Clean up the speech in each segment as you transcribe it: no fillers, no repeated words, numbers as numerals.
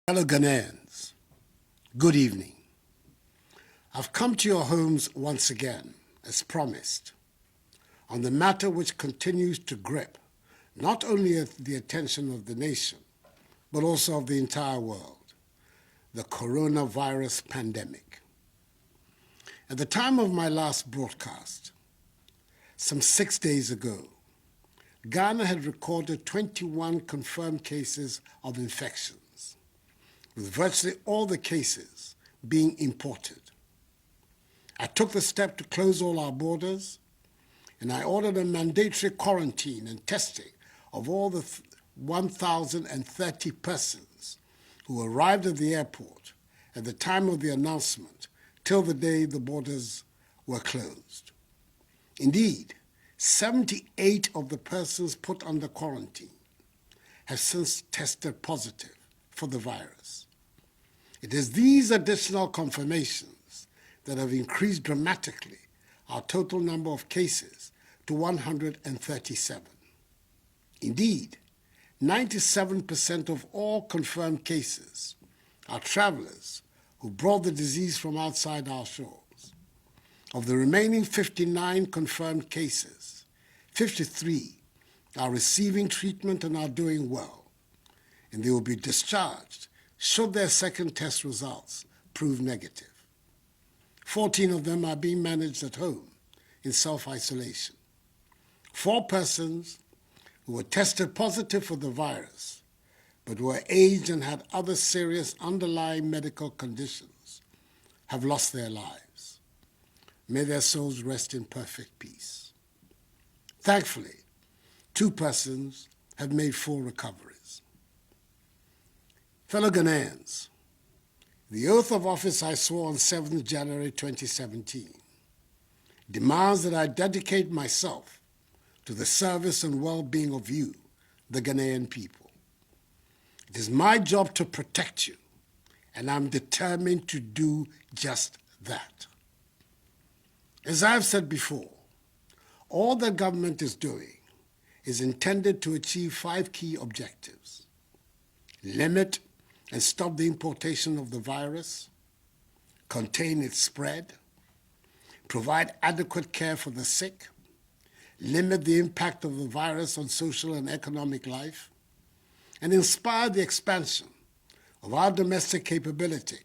Fellow Ghanaians, good evening. I've come to your homes once again, as promised, on the matter which continues to grip not only the attention of the nation, but also of the entire world, the coronavirus pandemic. At the time of my last broadcast, some 6 days ago, Ghana had recorded 21 confirmed cases of infections, with virtually all the cases being imported. I took the step to close all our borders, and I ordered a mandatory quarantine and testing of all the 1,030 persons who arrived at the airport at the time of the announcement till the day the borders were closed. Indeed, 78 of the persons put under quarantine have since tested positive for the virus. It is these additional confirmations that have increased dramatically our total number of cases to 137. Indeed, 97% of all confirmed cases are travelers who brought the disease from outside our shores. Of the remaining 59 confirmed cases, 53 are receiving treatment and are doing well, and they will be discharged should their second test results prove negative. 14 of them are being managed at home in self-isolation. 4 persons who were tested positive for the virus, but were aged and had other serious underlying medical conditions, have lost their lives. May their souls rest in perfect peace. Thankfully, 2 persons have made full recoveries. Fellow Ghanaians, the oath of office I swore on 7th January 2017 demands that I dedicate myself to the service and well-being of you, the Ghanaian people. It is my job to protect you, and I'm determined to do just that. As I've said before, all the government is doing is intended to achieve 5 key objectives: limit and stop the importation of the virus, contain its spread, provide adequate care for the sick, limit the impact of the virus on social and economic life, and inspire the expansion of our domestic capability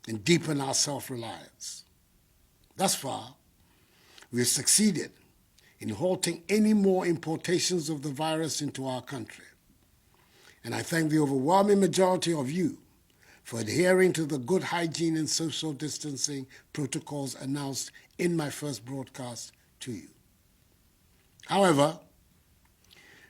and deepen our self-reliance. Thus far, we have succeeded in halting any more importations of the virus into our country. And I thank the overwhelming majority of you for adhering to the good hygiene and social distancing protocols announced in my first broadcast to you. However,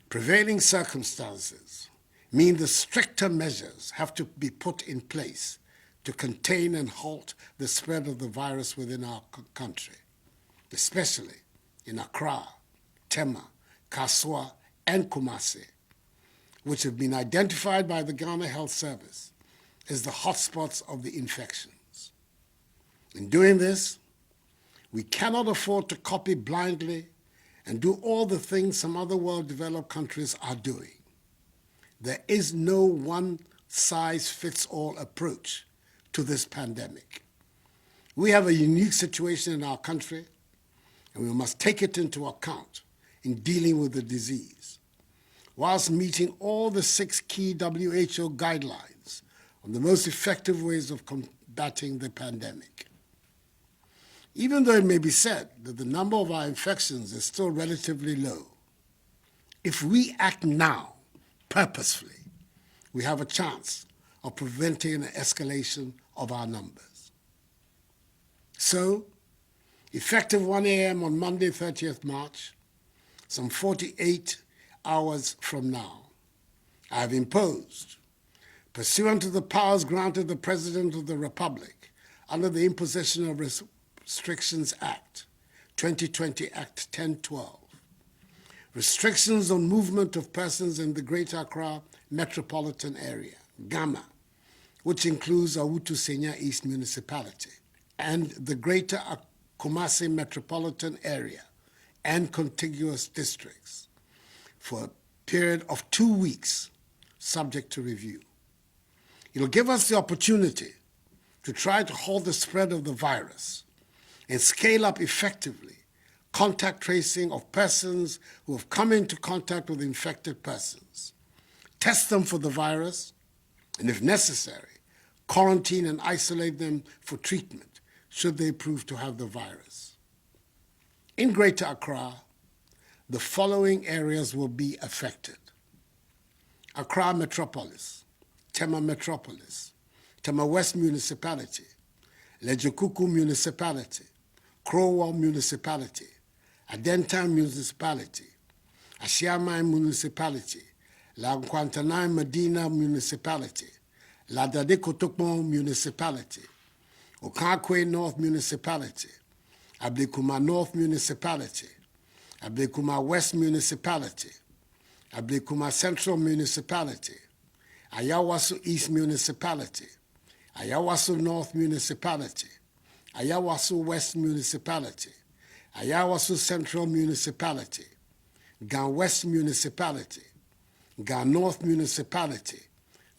prevailing circumstances mean the stricter measures have to be put in place to contain and halt the spread of the virus within our country, especially in Accra, Tema, Kasoa, and Kumasi, which have been identified by the Ghana Health Service as the hotspots of the infections. In doing this, we cannot afford to copy blindly and do all the things some other well-developed countries are doing. There is no one-size-fits-all approach to this pandemic. We have a unique situation in our country, and we must take it into account in dealing with the disease, whilst meeting all the 6 key WHO guidelines on the most effective ways of combating the pandemic. Even though it may be said that the number of our infections is still relatively low, if we act now, purposefully, we have a chance of preventing an escalation of our numbers. So, effective 1 a.m. on Monday, 30th March, some 48 hours from now, I have imposed, pursuant to the powers granted the President of the Republic under the Imposition of Restrictions Act, 2020 Act 1012, restrictions on movement of persons in the Greater Accra metropolitan area, GAMA, which includes Awutu Senya East Municipality, and the Greater Kumasi metropolitan area and contiguous districts for a period of 2 weeks, subject to review. It'll give us the opportunity to try to halt the spread of the virus and scale up effectively contact tracing of persons who have come into contact with infected persons, test them for the virus, and if necessary, quarantine and isolate them for treatment should they prove to have the virus. In Greater Accra, the following areas will be affected: Accra Metropolis, Tema Metropolis, Tema West Municipality, Lejokuku Municipality, Crowell Municipality, Adentan Municipality, Ashiamai Municipality, La Nkwantanai Medina Municipality, La Dadekotokmo Municipality, Okakwe North Municipality, Ablekuma North Municipality, Ablekuma West Municipality, Ablekuma Central Municipality, Ayawaso East Municipality, Ayawaso North Municipality, Ayawaso West Municipality, Ayawaso Central Municipality, Gan West Municipality, Gan North Municipality,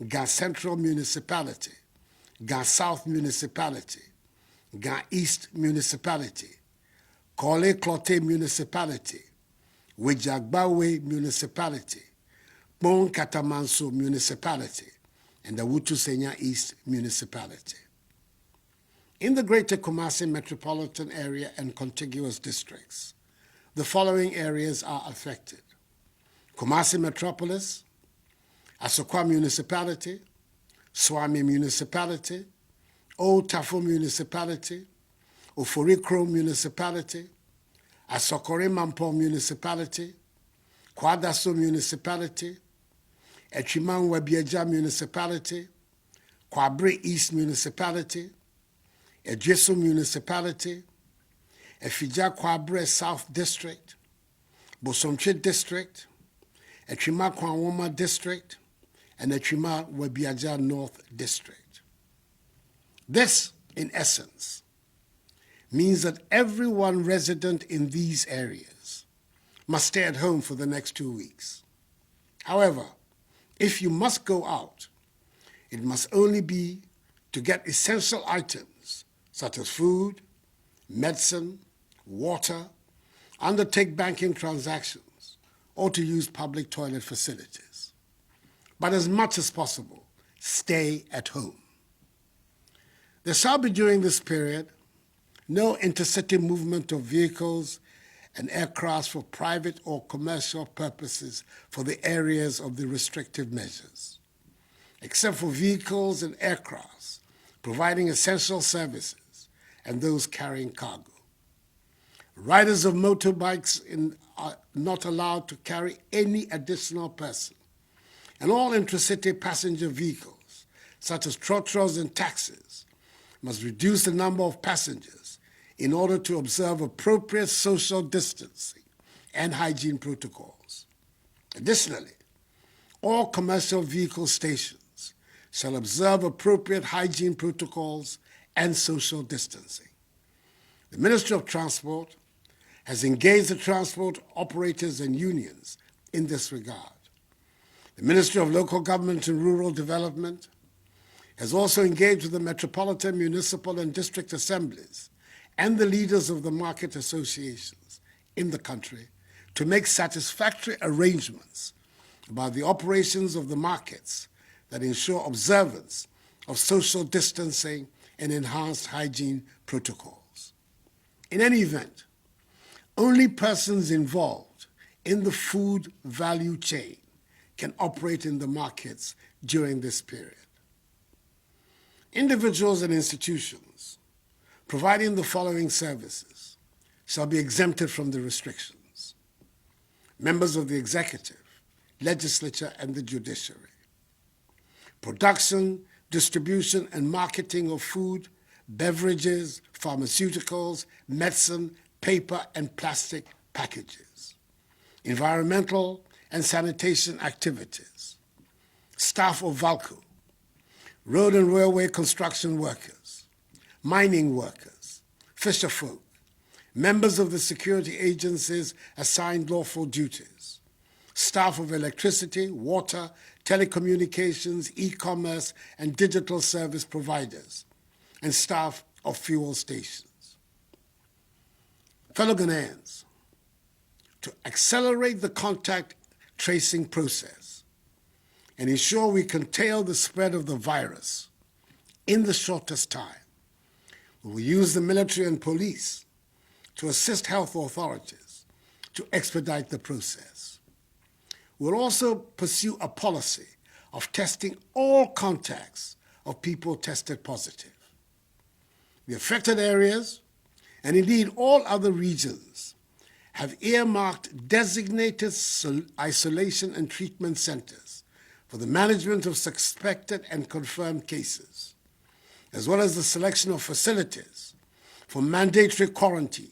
Gan Central Municipality, Gan South Municipality, Gan East Municipality, Kole Klote Municipality, Wejagbawe Municipality, Bon Katamanso Municipality, and the Wutusenya East Municipality. In the Greater Kumasi metropolitan area and contiguous districts, the following areas are affected: Kumasi Metropolis, Asokwa Municipality, Swami Municipality, Old Tafo Municipality, Oforikro Municipality, Asokore Mampo Municipality, Kwadaso Municipality, Echiman Webieja Municipality, Kwabre East Municipality, Ejeso Municipality, Efija Kwabre South District, Bosomche District, Echima Kwanwoma District, and Echima Webiaja North District. This, in essence, means that everyone resident in these areas must stay at home for the next 2 weeks. However, if you must go out, it must only be to get essential items such as food, medicine, water, undertake banking transactions, or to use public toilet facilities. But as much as possible, stay at home. There shall be during this period no intercity movement of vehicles and aircraft for private or commercial purposes for the areas of the restrictive measures, except for vehicles and aircrafts providing essential services and those carrying cargo. Riders of motorbikes are not allowed to carry any additional person, and all intracity passenger vehicles, such as trotros and taxis, must reduce the number of passengers in order to observe appropriate social distancing and hygiene protocols. Additionally, all commercial vehicle stations shall observe appropriate hygiene protocols and social distancing. The Ministry of Transport has engaged the transport operators and unions in this regard. The Ministry of Local Government and Rural Development has also engaged with the metropolitan, municipal, and district assemblies and the leaders of the market associations in the country to make satisfactory arrangements about the operations of the markets that ensure observance of social distancing and enhanced hygiene protocols. In any event, only persons involved in the food value chain can operate in the markets during this period. Individuals and institutions providing the following services shall be exempted from the restrictions: members of the executive, legislature, and the judiciary. Production, distribution, and marketing of food, beverages, pharmaceuticals, medicine, paper, and plastic packages. Environmental and sanitation activities. Staff of VALCO, road and railway construction workers, mining workers, fisherfolk, members of the security agencies assigned lawful duties, staff of electricity, water, telecommunications, e-commerce, and digital service providers, and staff of fuel stations. Fellow Ghanaians, to accelerate the contact tracing process and ensure we contain the spread of the virus in the shortest time, we will use the military and police to assist health authorities to expedite the process. We'll also pursue a policy of testing all contacts of people tested positive. The affected areas, and indeed all other regions, have earmarked designated isolation and treatment centers for the management of suspected and confirmed cases, as well as the selection of facilities for mandatory quarantine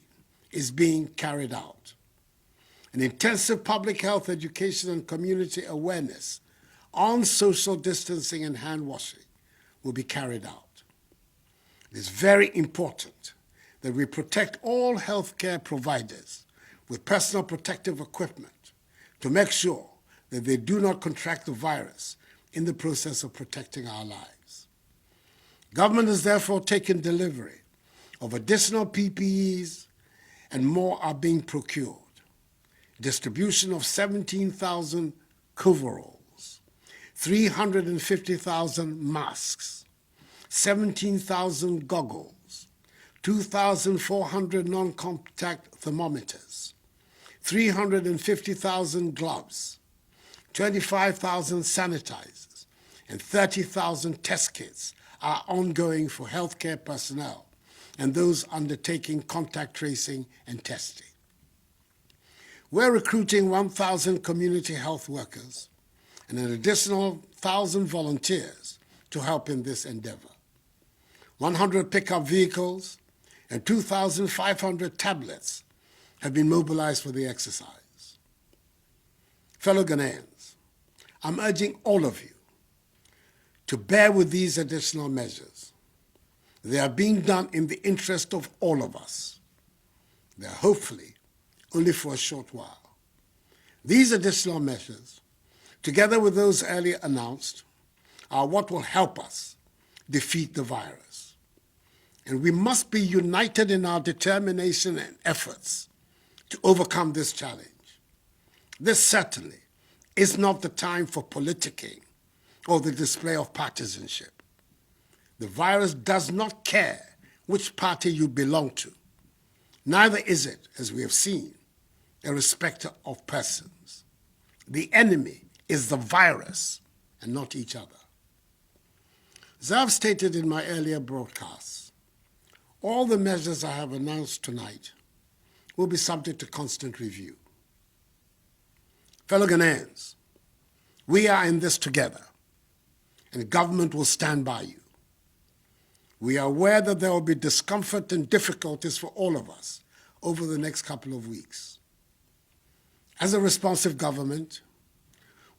is being carried out. An intensive public health education and community awareness on social distancing and hand washing will be carried out. It is very important that we protect all healthcare providers with personal protective equipment to make sure that they do not contract the virus in the process of protecting our lives. Government has therefore taken delivery of additional PPEs, and more are being procured. Distribution of 17,000 coveralls, 350,000 masks, 17,000 goggles, 2,400 non-contact thermometers, 350,000 gloves, 25,000 sanitizers, and 30,000 test kits are ongoing for healthcare personnel and those undertaking contact tracing and testing. We're recruiting 1,000 community health workers and an additional 1,000 volunteers to help in this endeavor. 100 pickup vehicles and 2,500 tablets have been mobilized for the exercise. Fellow Ghanaians, I'm urging all of you to bear with these additional measures. They are being done in the interest of all of us. They are hopefully only for a short while. These additional measures, together with those earlier announced, are what will help us defeat the virus. And we must be united in our determination and efforts to overcome this challenge. This certainly is not the time for politicking or the display of partisanship. The virus does not care which party you belong to. Neither is it, as we have seen, a respecter of persons. The enemy is the virus and not each other. As I've stated in my earlier broadcasts, all the measures I have announced tonight will be subject to constant review. Fellow Ghanaians, we are in this together, and government will stand by you. We are aware that there will be discomfort and difficulties for all of us over the next couple of weeks. As a responsive government,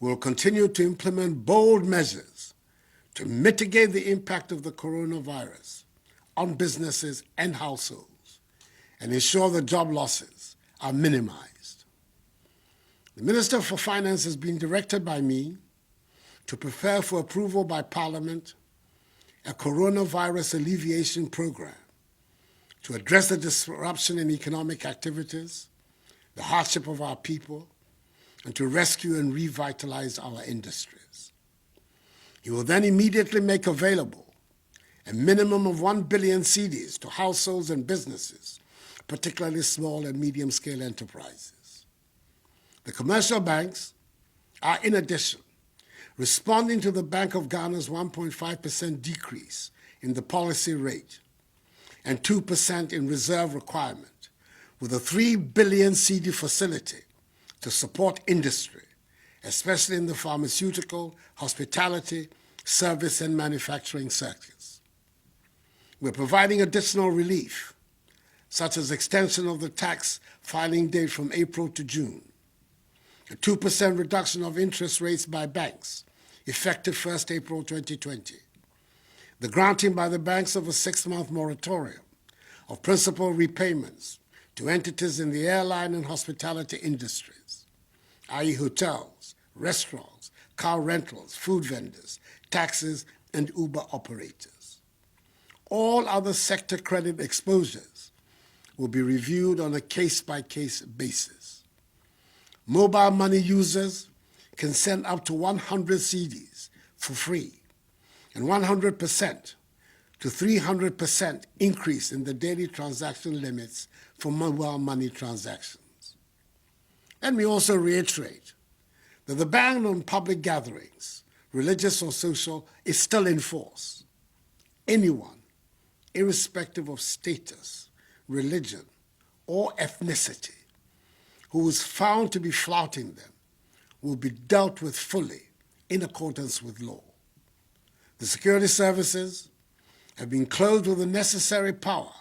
we will continue to implement bold measures to mitigate the impact of the coronavirus on businesses and households and ensure that job losses are minimized. The Minister for Finance has been directed by me to prepare for approval by Parliament a coronavirus alleviation program to address the disruption in economic activities, the hardship of our people, and to rescue and revitalize our industries. He will then immediately make available a minimum of 1 billion cedis to households and businesses, particularly small and medium-scale enterprises. The commercial banks are, in addition, responding to the Bank of Ghana's 1.5% decrease in the policy rate and 2% in reserve requirement, with a 3 billion cedi facility to support industry, especially in the pharmaceutical, hospitality, service, and manufacturing sectors. We're providing additional relief, such as extension of the tax filing date from April to June, a 2% reduction of interest rates by banks, effective 1st April 2020, the granting by the banks of a 6-month moratorium of principal repayments to entities in the airline and hospitality industries, i.e. hotels, restaurants, car rentals, food vendors, taxis, and Uber operators. All other sector credit exposures will be reviewed on a case-by-case basis. Mobile money users can send up to 100 cedis for free, and 100% to 300% increase in the daily transaction limits for mobile money transactions. Let me also reiterate that the ban on public gatherings, religious or social, is still in force. Anyone, irrespective of status, religion, or ethnicity, who is found to be flouting them will be dealt with fully in accordance with law. The security services have been clothed with the necessary power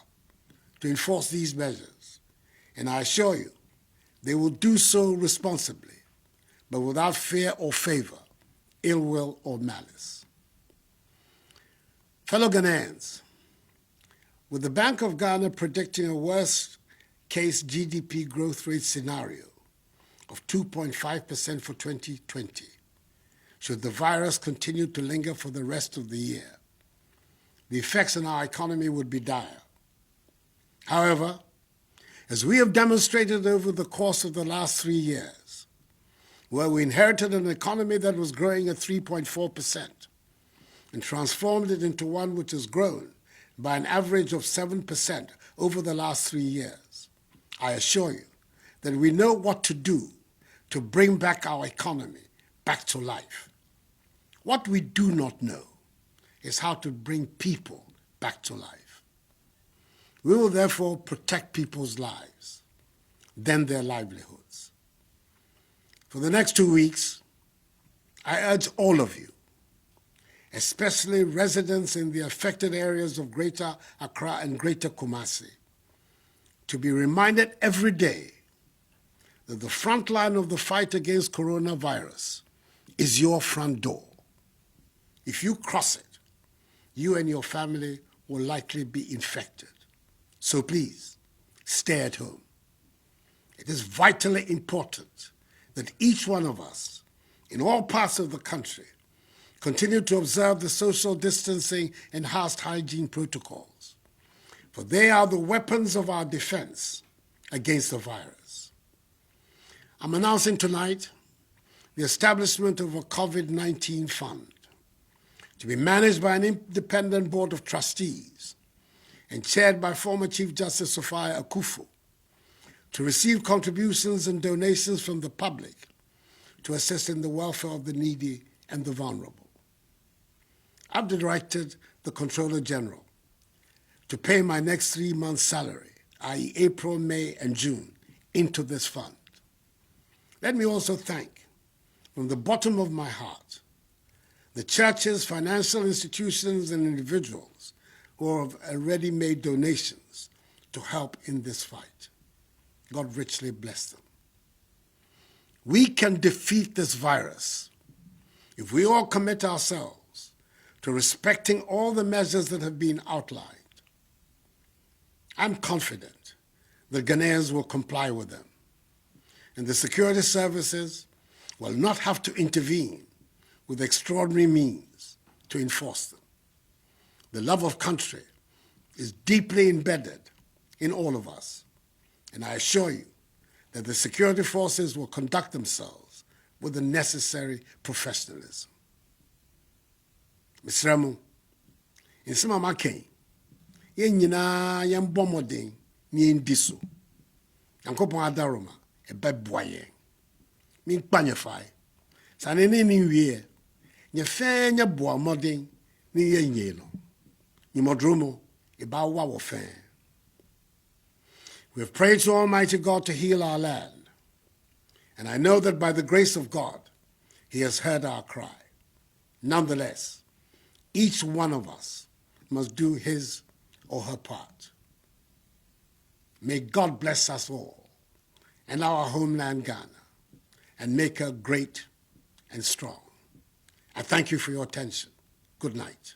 to enforce these measures, and I assure you they will do so responsibly, but without fear or favor, ill will or malice. Fellow Ghanaians, with the Bank of Ghana predicting a worst-case GDP growth rate scenario of 2.5% for 2020, should the virus continue to linger for the rest of the year, the effects on our economy would be dire. However, as we have demonstrated over the course of the last 3 years, where we inherited an economy that was growing at 3.4% and transformed it into one which has grown by an average of 7% over the last 3 years, I assure you that we know what to do to bring back our economy back to life. What we do not know is how to bring people back to life. We will therefore protect people's lives, then their livelihoods. For the next 2 weeks, I urge all of you, especially residents in the affected areas of Greater Accra and Greater Kumasi, to be reminded every day that the front line of the fight against coronavirus is your front door. If you cross it, you and your family will likely be infected. So please, stay at home. It is vitally important that each one of us, in all parts of the country, continue to observe the social distancing and house hygiene protocols, for they are the weapons of our defense against the virus. I'm announcing tonight the establishment of a COVID-19 fund to be managed by an independent board of trustees and chaired by former Chief Justice Nana Akufo, to receive contributions and donations from the public to assist in the welfare of the needy and the vulnerable. I've directed the Controller General to pay my next 3 months' salary, i.e. April, May, and June, into this fund. Let me also thank, from the bottom of my heart, the churches, financial institutions, and individuals who have already made donations to help in this fight. God richly bless them. We can defeat this virus if we all commit ourselves to respecting all the measures that have been outlined. I'm confident that Ghanaians will comply with them, and the security services will not have to intervene with extraordinary means to enforce them. The love of country is deeply embedded in all of us, and I assure you that the security forces will conduct themselves with the necessary professionalism. Mr. Remu, in some of my cane, yen nyina yen bomodin ni ndiso. Yankopon adaroma e beboye. Min kpanyefai. Sanene ni wie. Nye fe nye boa modin ni yen yeno. Ni modromo e ba wa wo fe. We have prayed to Almighty God to heal our land, and I know that by the grace of God, He has heard our cry. Nonetheless, each one of us must do his or her part. May God bless us all and our homeland Ghana, and make her great and strong. I thank you for your attention. Good night.